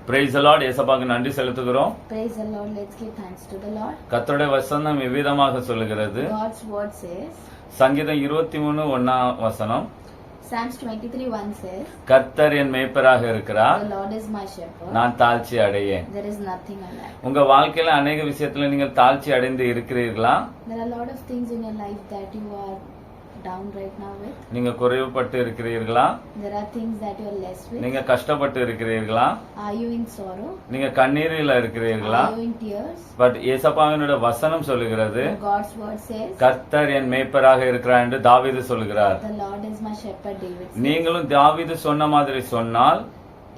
Praise the Lord. ஏசப்பாவுக்கு நன்றி செலுத்துகிறோம். Praise the Lord. Let's give thanks to the Lord. கர்த்தருடைய வசனம் இவ்விதமாக சொல்லுகிறது. God's word says. சங்கீதம் 23:1 Psalms 23:1 says. கர்த்தர் என் மேய்ப்பராக இருக்கிறார். The Lord is my shepherd. நான் தாழ்ச்சி அடையேன். There is nothing I lack. உங்க வாழ்க்கையில अनेक விஷயத்துல நீங்கள் தாழ்ச்சி அடைந்து இருக்கிறீர்களா? There are a lot of things in your life that you are down right now with. நீங்க குறைவுபட்டு இருக்கிறீர்களா? There are things that you are less with. நீங்க கஷ்டப்பட்டு இருக்கிறீர்களா? Are you in sorrow? நீங்க கண்ணீரில இருக்கிறீர்களா? Are you in tears? But ஏசப்பாவினுடைய வசனம் சொல்லுகிறது. God's word says. கர்த்தர் என் மேய்ப்பராக இருக்கிறார் என்று தாவீது சொல்கிறார். The Lord is my shepherd, David says. நீங்களும் தாவீது சொன்ன மாதிரி சொன்னால்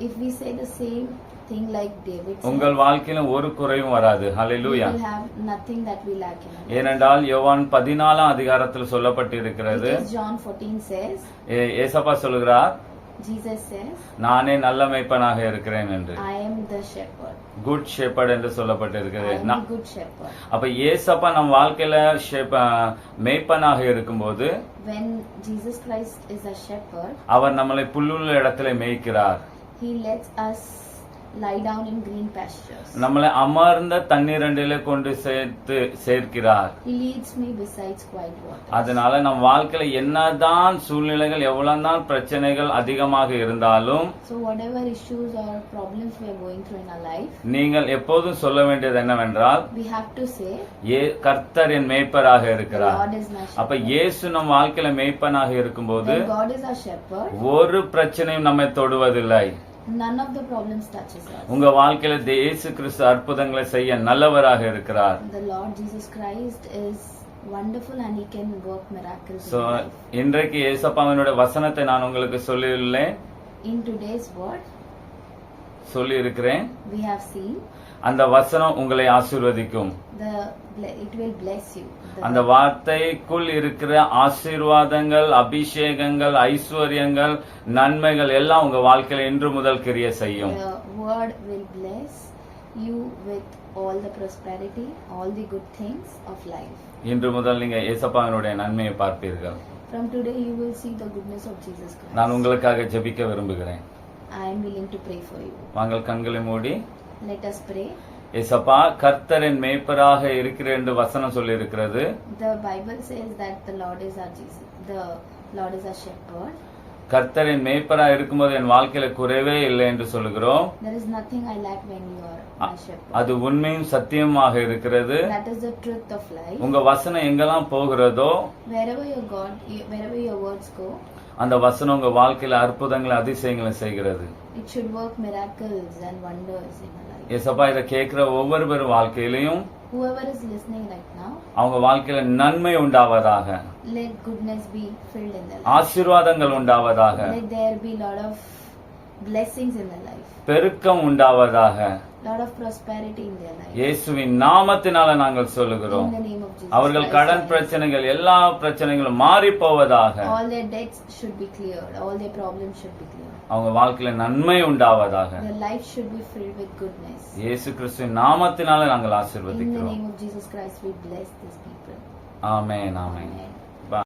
if we say the same thing like David said, உங்கள் வாழ்க்கையில ஒரு குறையும் வராது. ஹல்லேலூயா. we will have nothing that we lack in. ஏனென்றால் யோவான் 14 அதிகாரத்தில் சொல்லப்பட்டிருக்கிறது. John 14 says. ஏசப்பா சொல்கிறார். Jesus says. நானே நல்ல மேய்ப்பனாக இருக்கிறேன் என்று. I am the shepherd. Good shepherd என்று சொல்லப்பட்டிருக்கிறது. I am the good shepherd. அப்ப ஏசப்பா நம் வாழ்க்கையில மேய்ப்பனாக இருக்கும்போது when Jesus Christ is a shepherd, அவர் நம்மளை புல்லுள்ள இடத்திலே மேய்க்கிறார். He lets us lie down in green pastures. நம்மளை அமர்ந்த தண்ணீரண்டிலே கொண்டு சேர்க்கிறார். He leads me beside quiet waters. அதனால நம் வாழ்க்கையில என்னதான் சூழ்நிலைகள் எவ்வளவுதான் பிரச்சனைகள் அதிகமாக இருந்தாலும் so whatever issues or problems we are going through in our life, நீங்கள் எப்போதும் சொல்ல வேண்டியது என்னவென்றால் we have to say கர்த்தர் என் மேய்ப்பராக இருக்கிறார். God is my shepherd. அப்ப இயேசு நம் வாழ்க்கையில மேய்ப்பனாக இருக்கும்போது when God is our shepherd, ஒரு பிரச்சனையும் நம்மை தொடுவதில்லை. none of the problems touches us. உங்க வாழ்க்கையில இயேசு கிறிஸ்து அற்புதங்களை செய்ய நல்லவராக இருக்கிறார். The Lord Jesus Christ is wonderful and he can work miracles so in life. இன்றைக்கு இயேசுவினுடைய வசனத்தை நான் உங்களுக்கு சொல்லியுள்ளேன். in today's word சொல்லி இருக்கிறேன். we have seen அந்த வசனம் உங்களை ஆசீர்வதிக்கும். it will bless you. அந்த வார்த்தைக்குள் இருக்கிற ஆசீர்வாதங்கள், அபிஷேகங்கள், ஐஸ்வர்யங்கள், நன்மைகள் எல்லாம் உங்க வாழ்க்கையில இன்று முதல் கிரியை செய்யும். The word will bless you with all the prosperity, all the good things of life. இன்று முதல் நீங்க இயேசுவினுடைய நன்மையை பார்ப்பீர்கள். From today you will see the goodness of Jesus Christ. நான் உங்களுக்காக ஜெபிக்க விரும்புகிறேன். I am willing to pray for you. வாங்கள் கண்களை மூடி. Let us pray. ஏசப்பா கர்த்தரின் மேய்ப்பராக இருக்கிறேன் என்று வசனம் சொல்லி இருக்கிறது. The Bible says that the Lord is our Jesus. The Lord is our shepherd. கர்த்தரின் மேய்ப்பராக இருக்கும்போது என் வாழ்க்கையில குறைவே இல்லை என்று சொல்லுகிறோம். There is nothing I lack when you are my shepherd. அது உண்மையும் சத்தியமாக இருக்கிறது. That is the truth of life. உங்க வசனம் எங்கெல்லாம் போகிறதோ wherever your words go, அந்த வசனம் உங்க வாழ்க்கையில அற்புதங்களை அதிசயங்களை செய்கிறது. it should work miracles and wonders in your life. ஏசப்பா இத கேக்குற ஒவ்வொரு வாழ்க்கையிலையும் whoever is listening right now, அவங்க வாழ்க்கையில நன்மை உண்டாவதாக. let goodness be filled in their life. ஆசீர்வாதங்கள் உண்டாவதாக. Let there be lot of blessings in their life. பெருக்கம் உண்டாவதாக. lot of prosperity in their life. இயேசுவின் நாமத்தினால நாங்கள் சொல்லுகிறோம். In the name of Jesus. அவர்கள் கடன் பிரச்சனைகள் எல்லா பிரச்சனைகளும் மாறி போவதாக. all their debts should be cleared. all their problems should be cleared. அவங்க வாழ்க்கையில நன்மை உண்டாவதாக. Their life should be filled with goodness. இயேசு கிறிஸ்துவின் நாமத்தினால நாங்கள் In the ஆசீர்வதிக்கிறோம். name of Jesus Christ we bless these people. Amen amen. Amen.